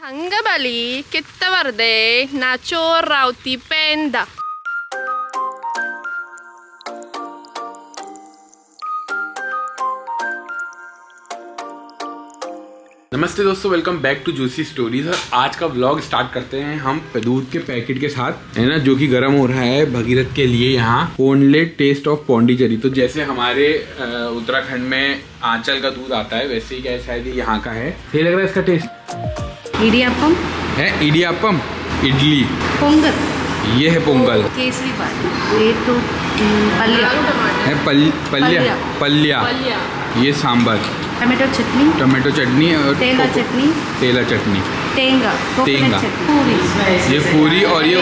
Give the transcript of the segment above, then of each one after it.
Angabali, Kittavarde, Nacho Rauti Penda. नमस्ते दोस्तों, welcome back to juicy stories. और आज का व्लॉग स्टार्ट करते हैं हम दूध के पैकेट के साथ, है ना, जो कि गर्म हो रहा है भगीरथ के लिए यहाँ पोंडलेट टेस्ट ऑफ पौंडीचेरी। तो जैसे हमारे उत्तराखंड में आंचल का दूध आता है, वैसे ही क्या है, शायद यहाँ का है। सही लग रहा है इसका टेस्ट। इडियापम है, इडियापम, इडली, पोंगल, ये है पोंगल, केसरी बात, ये तो पल्या है, पल्या, ये सांबर, टमाटो चटनी और तेला चटनी, टेंगा, ये पूरी और ये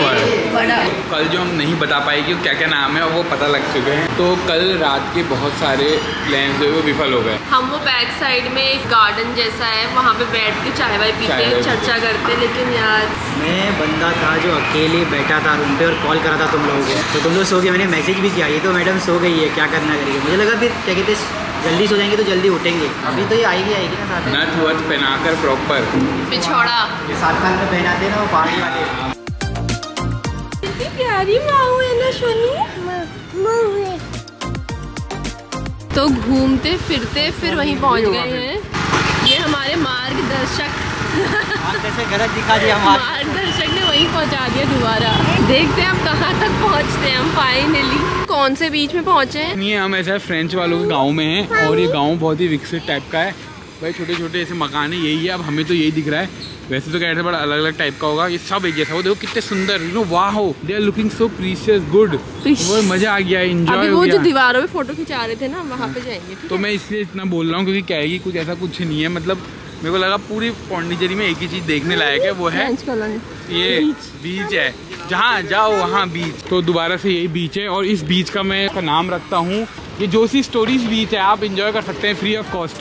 वड़ा। कल जो हम नहीं बता पाए कि क्या क्या नाम है, और वो पता लग चुके हैं। तो कल रात के बहुत सारे प्लान जो है वो विफल हो गए। हम वो बैक साइड में एक गार्डन जैसा है, वहाँ पे बैठ के चाय वाय पीते चर्चा करते, लेकिन यार मैं बंदा था जो अकेले बैठा था रूम पे और कॉल करा था तुम लोगों को, तो तुम लोग सो गए। मैंने मैसेज भी किया, ये तो मैडम सो गई है, क्या करना करेगी। मुझे लगा फिर क्या कहते जल्दी सो जाएंगे तो जल्दी उठेंगे। अभी तो ये आएगी ना साथ में, नथ वथ पहनाकर प्रॉपर पिछौड़ा, ये 7 साल में पहनाते ना वो पहाड़ी वाले। कितनी प्यारी माऊ है ना सोनी। तो घूमते फिरते फिर वहीं पहुंच गए हैं। ये हमारे मार्गदर्शक गलत दिखा दिया, मार्गदर्शक ने वहीं पहुंचा दिया दोबारा। देखते हैं अब कहाँ तक पहुंचते हैं हम फाइनली। कौन से बीच में पहुंचे हैं? नहीं, हम ऐसा फ्रेंच वालों के गांव में हैं, और ये गांव बहुत ही विकसित टाइप का है भाई। छोटे छोटे ऐसे मकान है, यही है। अब हमें तो यही दिख रहा है, वैसे तो कह रहे थे बड़ा अलग अलग टाइप का होगा। ये सब एक जैसा हो, देखो कितने सुंदर, यू नो, वाह, they are looking so precious, good. वो मजा आ गया, एंजॉय हो गया। जो दीवारों पे फोटो खिंचा रहे थे ना, वहाँ पे जाएंगे। तो मैं इसलिए इतना बोल रहा हूँ क्योंकि क्या है कि कुछ ऐसा कुछ नहीं है। मतलब मेरे को लगा पूरी पौंडीचेरी में एक ही चीज देखने लायक है, वो है ये बीच है। जहाँ जाओ वहाँ बीच। तो दोबारा से यही बीच है, और इस बीच का मैं नाम रखता हूँ, ये जोशी स्टोरीज बीच है। आप एंजॉय कर सकते हैं फ्री ऑफ कॉस्ट।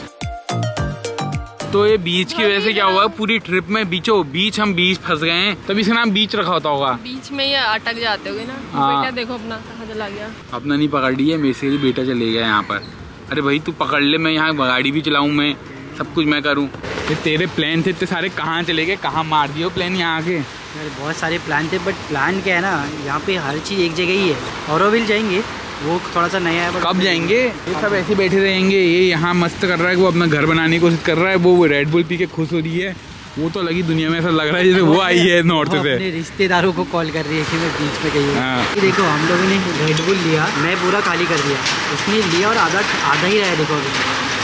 तो ये बीच की वजह से क्या हुआ, पूरी ट्रिप में बीचों बीच हम बीच फंस गए हैं, तभी इसका नाम बीच रखा होता होगा। बीच में ये अटक जाते होगे ना। बेटा देखो अपना कहाँ चला गया। अपना नहीं पकड़ लिया, मेरे से ही बेटा चले गया यहाँ पर। अरे भाई तू पकड़ ले, मैं यहाँ गाड़ी भी चलाऊँ, मैं सब कुछ मैं करूँ। ये तेरे प्लान थे इतने सारे, कहाँ चले गए, कहाँ मार दिए प्लान यहाँ आके? यार बहुत सारे प्लान थे, बट प्लान क्या है ना, यहाँ पे हर चीज़ एक जगह ही है। ऑरोविल जाएंगे, वो थोड़ा सा नया है। कब जाएंगे? ये सब ऐसे बैठे रहेंगे। ये यहाँ मस्त कर रहा है, वो अपना घर बनाने की कोशिश कर रहा है, वो रेड बुल पी के खुश हो रही है। वो तो लगी दुनिया में ऐसा लग रहा है जैसे वो आई है नॉर्थ से। अपने रिश्तेदारों को कॉल कर रही है कि मैं बीच में गई हूँ। देखो हम लोगों ने रेड बुल लिया, मैं पूरा खाली कर दिया, उसने लिया और आधा ही रहा है। देखो अभी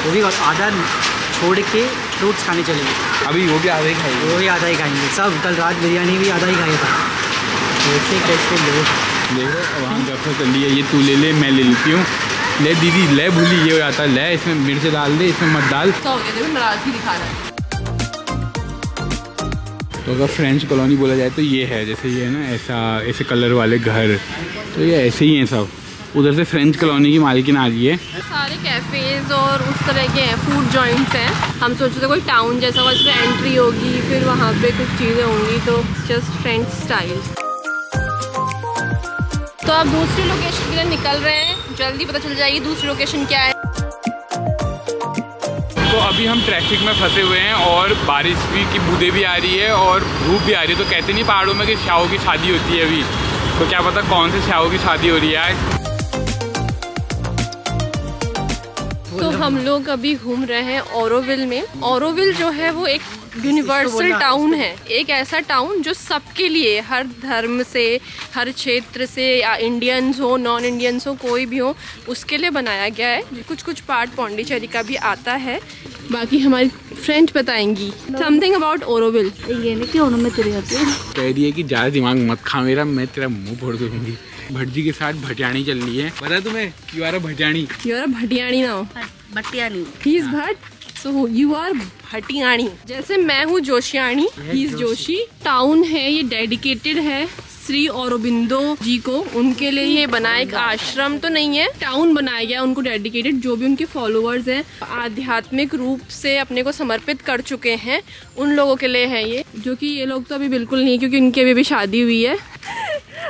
वो भी आधा छोड़ के फ्रूट्स खाने चलेंगे। अभी वो भी आधा ही खाएंगे, वो भी आधा ही खाएंगे सब। कल रात बिरयानी भी आधा ही खाया था। कैसे कैसे लोग देखो वहाँ गप्पा चल रही है, ये तू ले ले, मैं ले लेती हूँ, ले दीदी ले, भूली ये हो जाता है, ले इसमें मिर्च डाल दे, इसमें मत डाल। तो अगर फ्रेंच कॉलोनी बोला जाए तो ये है, जैसे ये है ना, ऐसे कलर वाले घर, तो ये ऐसे ही हैं सब। उधर से फ्रेंच कॉलोनी की मालकिन आ रही है। सारे कैफेज और उस तरह के हैं, फूड जॉइंट्स हैं। हम सोच रहे थे कोई टाउन जैसा होगा, इसमें एंट्री होगी, फिर वहाँ पे कुछ चीज़ें होंगी, तो जस्ट फ्रेंच स्टाइल। तो अब दूसरी लोकेशन के लिए निकल रहे हैं, जल्दी पता चल जाएगी दूसरी लोकेशन क्या है। तो अभी हम ट्रैफिक में फंसे हुए हैं, और बारिश भी की बूंदें भी आ रही है, और धूप भी आ रही है। तो कहते नहीं पहाड़ों में कि श्याओं की शादी होती है अभी, तो क्या पता कौन से श्याओं की शादी हो रही है आज। तो हम लोग अभी घूम रहे हैं ऑरोविल में। ऑरोविल जो है वो एक यूनिवर्सल टाउन है, एक ऐसा टाउन जो सबके लिए, हर धर्म से, हर क्षेत्र से, या इंडियंस हो, नॉन इंडियंस हो, कोई भी हो, उसके लिए बनाया गया है। कुछ पार्ट पौंडीचेरी का भी आता है, बाकी हमारी फ्रेंड बताएंगी समथिंग अबाउट ऑरोविल। ये नहीं कि में तेरे कह रही है कि ज़्यादा दिमाग मत खा मेरा, मैं तेरा मुँह फोड़ दूंगी। भटजी के साथ भटियाणी चल रही है, पता तुम्हें? You are a Bhatiyani. You are a Bhatiyani now. Bhatiyani, he is Bhat, so you are Bhatiyani. जैसे मैं हूँ Joshiyani, he is Joshi. Town है ये, डेडिकेटेड है श्री औरोबिंदो जी को, उनके लिए ये बना, एक आश्रम तो नहीं है, टाउन बनाया गया उनको डेडिकेटेड। जो भी उनके फॉलोअर्स हैं, आध्यात्मिक रूप से अपने को समर्पित कर चुके हैं, उन लोगों के लिए है ये। जो कि ये लोग तो अभी बिल्कुल नहीं, क्योंकि उनकी अभी भी शादी हुई है।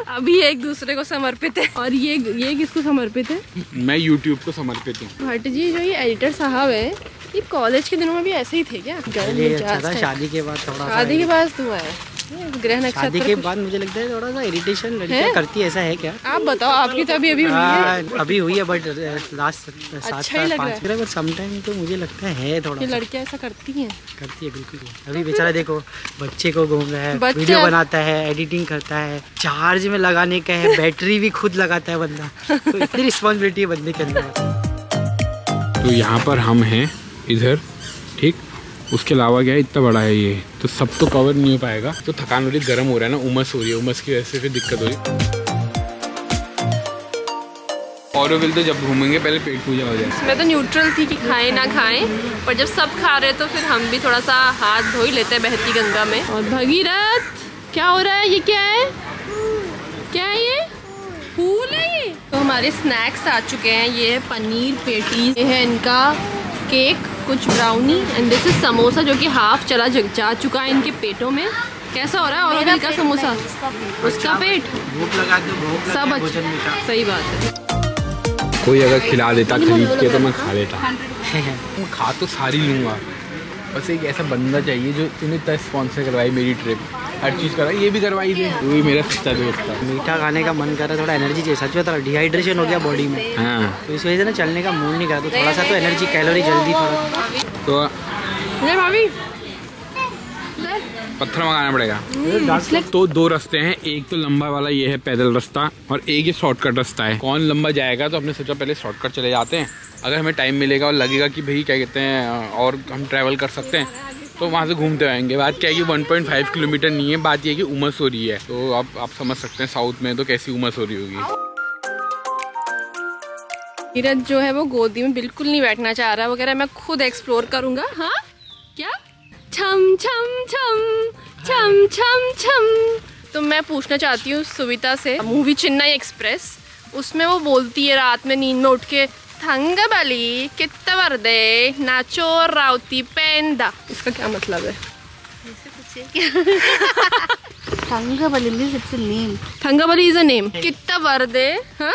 अभी एक दूसरे को समर्पित है। और ये किसको समर्पित है? मैं YouTube को समर्पित हूँ। भट्ट जी जो ये एडिटर साहब है, ये कॉलेज के दिनों में भी ऐसे ही थे क्या? शादी के बाद थोड़ा, शादी के बाद हुआ है ग्रह नक्षत्र। शादी के बाद मुझे लगता है थोड़ा सा इरिटेशन लड़कियां करती है, ऐसा है क्या? आप बताओ, आपकी तो अभी हुई है। अभी हुई है बट लास्ट 7 साल 5 बट समटाइम तो मुझे लगता है थोड़ा। ये लड़कियां ऐसा करती हैं? करती है बिल्कुल। अभी बेचारा देखो बच्चे को घूम रहा है, वीडियो बनाता है, एडिटिंग करता है, चार्ज में लगाने का है, बैटरी भी खुद लगाता है बंदा। तो इतनी रिस्पॉन्सिबिलिटी है बंदे के अंदर। तो यहाँ पर हम हैं इधर, ठीक। उसके अलावा क्या है, इतना बड़ा है ये, तो सब तो कवर नहीं हो पाएगा। तो थकान हो रही, गर्म हो रहा है ना, उमस हो रही है, उमस की वजह से फिर दिक्कत हो रही है। ऑरोविल तो जब घूमेंगे पहले पेट पूजा हो जाए। मैं तो न्यूट्रल थी कि खाएं ना खाएं, पर जब सब खा रहे तो फिर हम भी थोड़ा सा हाथ धो ही लेते हैं बहती गंगा में। और भगीरथ क्या हो रहा है? ये क्या है? क्या है ये? फूल है ये? तो हमारे स्नैक्स आ चुके हैं। ये है पनीर पेटीज, ये है इनका केक, कुछ brownie, and this is samosa जो कि हाफ जा चुका है इनके पेटों में। कैसा हो रहा है ऑरोविल का समोसा? उसका पेट भूख लगा दो, भूख सब अच्छा। सही बात है। कोई अगर खिला देता खरीद के तो मैं खा लेता। मैं खा तो सारी लूँगा, बस एक ऐसा बंदा चाहिए जो तूने इतना स्पॉन्सर करवाई मेरी ट्रिप, हर चीज़ करवाई, ये भी करवाई दे। वही मेरा सच्चा दोस्त था। मीठा खाने का मन कर रहा, थोड़ा एनर्जी चाहिए। सच में थोड़ा डिहाइड्रेशन हो गया बॉडी में। हाँ, तो इस वजह से ना चलने का मूड नहीं करा, तो थोड़ा सा तो एनर्जी कैलोरी जल्दी थोड़ा तो भाभी पत्थर मंगाना पड़ेगा। तो 2 रास्ते हैं, एक तो लंबा वाला ये है पैदल रास्ता, और एक ये शॉर्टकट रास्ता है। कौन लंबा जाएगा तो अपने सोचा पहले शॉर्टकट चले जाते हैं। अगर हमें टाइम मिलेगा और लगेगा कि भाई क्या कहते हैं और हम ट्रैवल कर सकते हैं तो वहाँ से घूमते आएंगे। बात क्या है कि 1.5 किलोमीटर नहीं है, बात ये है कि उमस हो रही है। तो आप समझ सकते हैं साउथ में तो कैसी उमस हो रही होगी। नीरज जो है वो गोदी में बिल्कुल नहीं बैठना चाह रहा है, वगैरह मैं खुद एक्सप्लोर करूंगा। हाँ क्या? छम छम छम छम छम छम। तो मैं पूछना चाहती हूँ सुविता से, मूवी चेन्नई एक्सप्रेस, उसमें वो बोलती है रात में नींद में उठ के, थंगबली कित्ता वर्दे नाचो राउती पेंदा। इसका क्या मतलब है? Thangabali means it's a name. Thangbali is a name. कित्ता वर्दे, हाँ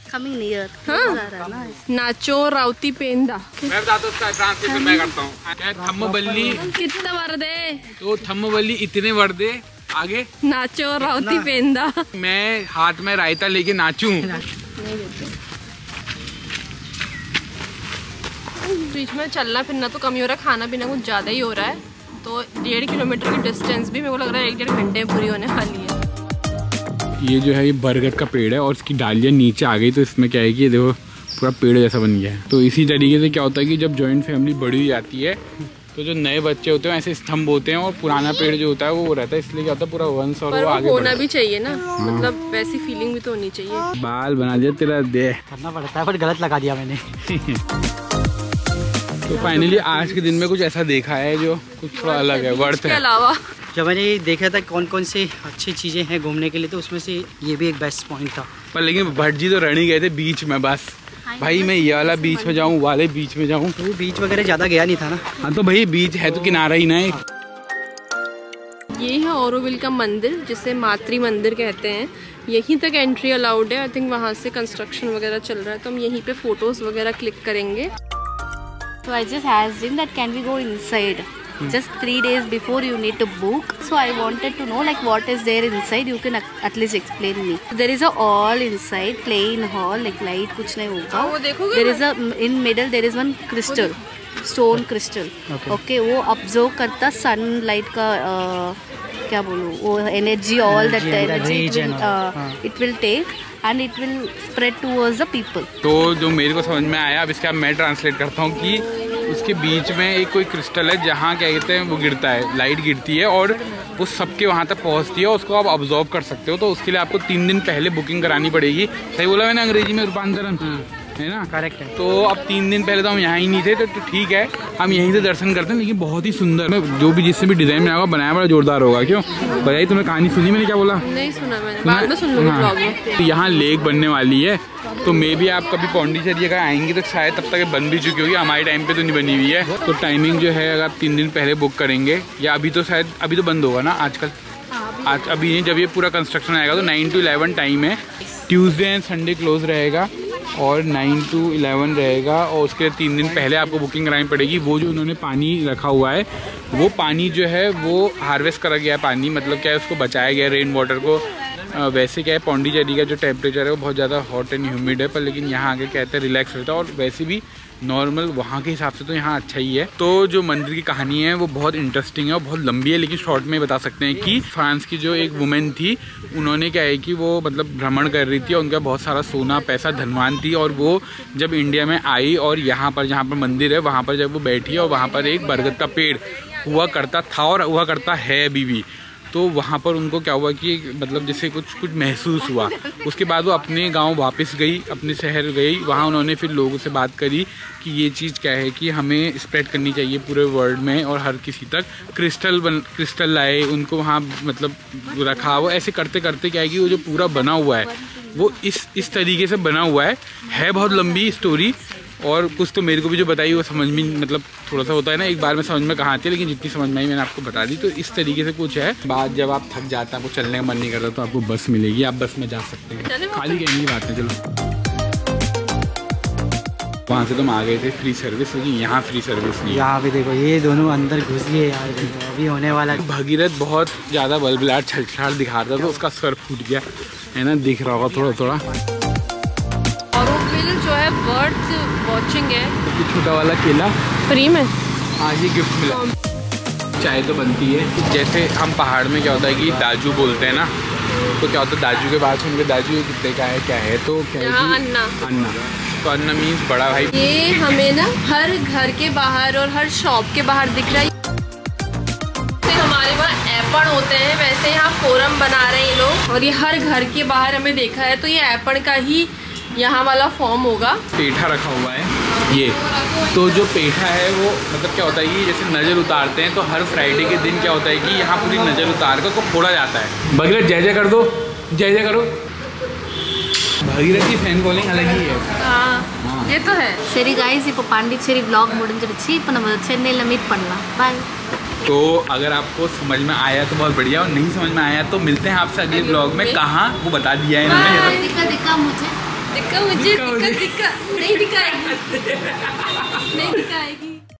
Coming near. हाँ, नाचो राउती पेंदा। मैं बताता हूँ उसका ट्रांसलेशन मैं करता हूँ। थम्मबल्ली कित्ता वर्दे, तो थम्मबल्ली इतने वर्दे, आगे नाचो राउती पेंदा। मैं हाथ में रायता लेके नाचूं। बीच में चलना फिरना तो कम ही हो रहा है, खाना पीना कुछ ज़्यादा ही हो रहा है। तो 1.5 किलोमीटर की डिस्टेंस भी मेरे को लग रहा है 1-1.5 घंटे में पूरी होने वाली है। ये जो है ये बरगद का पेड़ है और इसकी डालियाँ नीचे आ गई, तो इसमें क्या है कि ये देखो पूरा पेड़ जैसा बन गया है। तो इसी तरीके से क्या होता है कि जब जॉइंट फैमिली बड़ी हो जाती है तो जो नए बच्चे होते हैं ऐसे स्तंभ होते हैं और पुराना पेड़ जो होता है वो रहता है, इसलिए क्या होता है पूरा वंश और वो आगे होना भी चाहिए ना। मतलब वैसी फीलिंग भी तो होनी चाहिए। बाल बना दिया तेरा दे करना पड़ता है, बट गलत लगा दिया मैंने। तो फाइनली आज के दिन में कुछ ऐसा देखा है जो कुछ थोड़ा अलग है, वर्थ है। अलावा जब मैंने ये देखा था कौन कौन से अच्छी चीज़ें हैं घूमने के लिए, तो उसमें से ये भी एक बेस्ट पॉइंट था। पर लेकिन भट्ट जी तो रन ही गए थे बीच में, बस भाई मैं ये वाला बीच में जाऊँ, वाले बीच में जाऊँ। तो वो बीच वगैरह ज़्यादा गया नहीं था ना। हाँ तो भाई बीच है तो किनारा ही ना। ये है ऑरोविल का मंदिर जिसे मातृ मंदिर कहते हैं। यहीं तक एंट्री अलाउड है। आई थिंक वहाँ से कंस्ट्रक्शन वगैरह चल रहा है, तो हम यहीं पे फोटोज वगैरह क्लिक करेंगे। So I just asked him that can we go inside? Just 3 days before you need to book. So I wanted to know like what is there inside. You can at least explain me. So there is a hall inside, plain hall, like light कुछ नहीं होगा. वो देखोगे? There is a in middle there is one crystal, stone crystal. Okay, वो absorb करता sunlight का क्या बोलूँ वो energy, all that energy it will take. And it will spread towards the people. तो जो मेरे को समझ में आया, अब इसका मैं ट्रांसलेट करता हूँ कि उसके बीच में एक कोई क्रिस्टल है जहाँ क्या कहते हैं वो गिरता है, लाइट गिरती है और वो सबके वहाँ तक पहुँचती है, उसको आप ऑब्जॉर्व कर सकते हो। तो उसके लिए आपको 3 दिन पहले बुकिंग करानी पड़ेगी। सही बोला मैंने अंग्रेजी में रूपांतरण है ना? करेक्ट है। तो अब 3 दिन पहले तो हम यहाँ ही नहीं थे, तो ठीक है हम यहीं से दर्शन करते हैं। लेकिन बहुत ही सुंदर, मैं जो भी जिससे भी डिजाइन में बनाया बड़ा जोरदार होगा। क्यों बताइए, तुमने कहानी सुनी? मैंने क्या बोला? नहीं सुना मैंने, बाद में सुन लूंगा ब्लॉग में। तो यहाँ लेक बनने वाली है, तो मे भी आप कभी पौंडीचेरी अगर आएंगे तो शायद तब तक बन भी चुकी होगी। हमारे टाइम पे तो नहीं बनी हुई है। तो टाइमिंग जो है अगर आप 3 दिन पहले बुक करेंगे, या अभी तो शायद अभी तो बंद होगा ना आजकल, आज अभी नहीं, जब ये पूरा कंस्ट्रक्शन आएगा तो 9 to 11 टाइम है। ट्यूसडे एंड संडे क्लोज रहेगा और 9 to 11 रहेगा। और उसके 3 दिन पहले आपको बुकिंग करानी पड़ेगी। वो जो उन्होंने पानी रखा हुआ है वो पानी जो है वो हार्वेस्ट करा गया है पानी, मतलब क्या है उसको बचाया गया रेन वाटर को। वैसे क्या है पौंडीचेरी का जो टेम्परेचर है वो बहुत ज़्यादा हॉट एंड ह्यूमिड है, पर लेकिन यहाँ आके कहते हैं रिलैक्स रहता है। और वैसे भी नॉर्मल वहाँ के हिसाब से तो यहाँ अच्छा ही है। तो जो मंदिर की कहानी है वो बहुत इंटरेस्टिंग है और बहुत लंबी है, लेकिन शॉर्ट में बता सकते हैं कि फ्रांस की जो एक वुमेन थी उन्होंने क्या है कि वो मतलब भ्रमण कर रही थी और उनका बहुत सारा सोना पैसा धनवान थी। और वो जब इंडिया में आई और यहाँ पर जहाँ पर मंदिर है वहाँ पर जब वो बैठी और वहाँ पर एक बरगद का पेड़ हुआ करता था और हुआ करता है अभी भी, तो वहाँ पर उनको क्या हुआ कि मतलब जैसे कुछ महसूस हुआ। उसके बाद वो अपने गांव वापस गई, अपने शहर गई। वहाँ उन्होंने फिर लोगों से बात करी कि ये चीज़ क्या है कि हमें स्प्रेड करनी चाहिए पूरे वर्ल्ड में और हर किसी तक। क्रिस्टल लाए, उनको वहाँ मतलब रखा। वो ऐसे करते करते क्या है कि वो जो पूरा बना हुआ है वो इस तरीके से बना हुआ है बहुत लंबी स्टोरी। और कुछ तो मेरे को भी जो बताई वो समझ में मतलब थोड़ा सा होता है ना एक बार में समझ में कहाँ आती है, लेकिन जितनी समझ में आई मैंने आपको बता दी। तो इस तरीके से कुछ है। बाद जब आप थक जाते हैं, आपको चलने का मन नहीं करता, तो आपको बस मिलेगी, आप बस में जा सकते हैं। खाली कहने की बात है। चलो वहाँ से तुम आ गए थे फ्री सर्विस, लेकिन यहाँ फ्री सर्विस नहीं। यहाँ पे देखो ये दोनों अंदर घुस गए यार, अभी होने वाला। भगीरथ बहुत ज़्यादा बलबलाहट छलछलाहट दिखा रहा था तो उसका सर फूट गया है ना, दिख रहा होगा थोड़ा थोड़ा। ऑरोविल जो है बर्ड्स वॉचिंग है। छोटा वाला केला फ्री में आज ही गिफ्ट मिला। चाय तो बनती है। जैसे हम पहाड़ में क्या होता है कि दाजू बोलते हैं ना, तो क्या होता है दाजू के बाद सुन के दाजू ये कितने का है क्या है, तो क्या है अन्ना। अन्ना, तो अन्ना मीन्स बड़ा भाई। ये हमें ना हर घर के बाहर और हर शॉप के बाहर दिख रहा है। हमारे वहाँ एपण होते हैं, वैसे यहाँ फोरम बना रहे हैं लोग और ये हर घर के बाहर हमें देखा है। तो ये एपण का ही यहाँ वाला फॉर्म होगा। पेठा रखा हुआ है ये, तो जो पेठा है वो मतलब क्या होता है कि जैसे नज़र उतारते हैं तो हर फ्राइडे के दिन क्या होता है कि यहाँ पूरी नज़र उतार कर उसको फोड़ा जाता है। भगीरथ जय जय कर दो, जय जय करो। भगीरथ की फैन फॉलोइंग अलग ही है। हाँ ये तो है। சரி गाइस இப்போ பாண்டிச்சேரி vlog முடிஞ்சிருச்சு, இப்போ நம்ம சென்னையில மீட் பண்ணலாம், बाय। तो अगर आपको समझ में आया तो बहुत बढ़िया, और नहीं समझ में आया तो मिलते हैं आपसे अगले ब्लॉग में। कहाँ वो बता दिया है इन्होंने। दिखा मुझे नहीं दिखाएगी।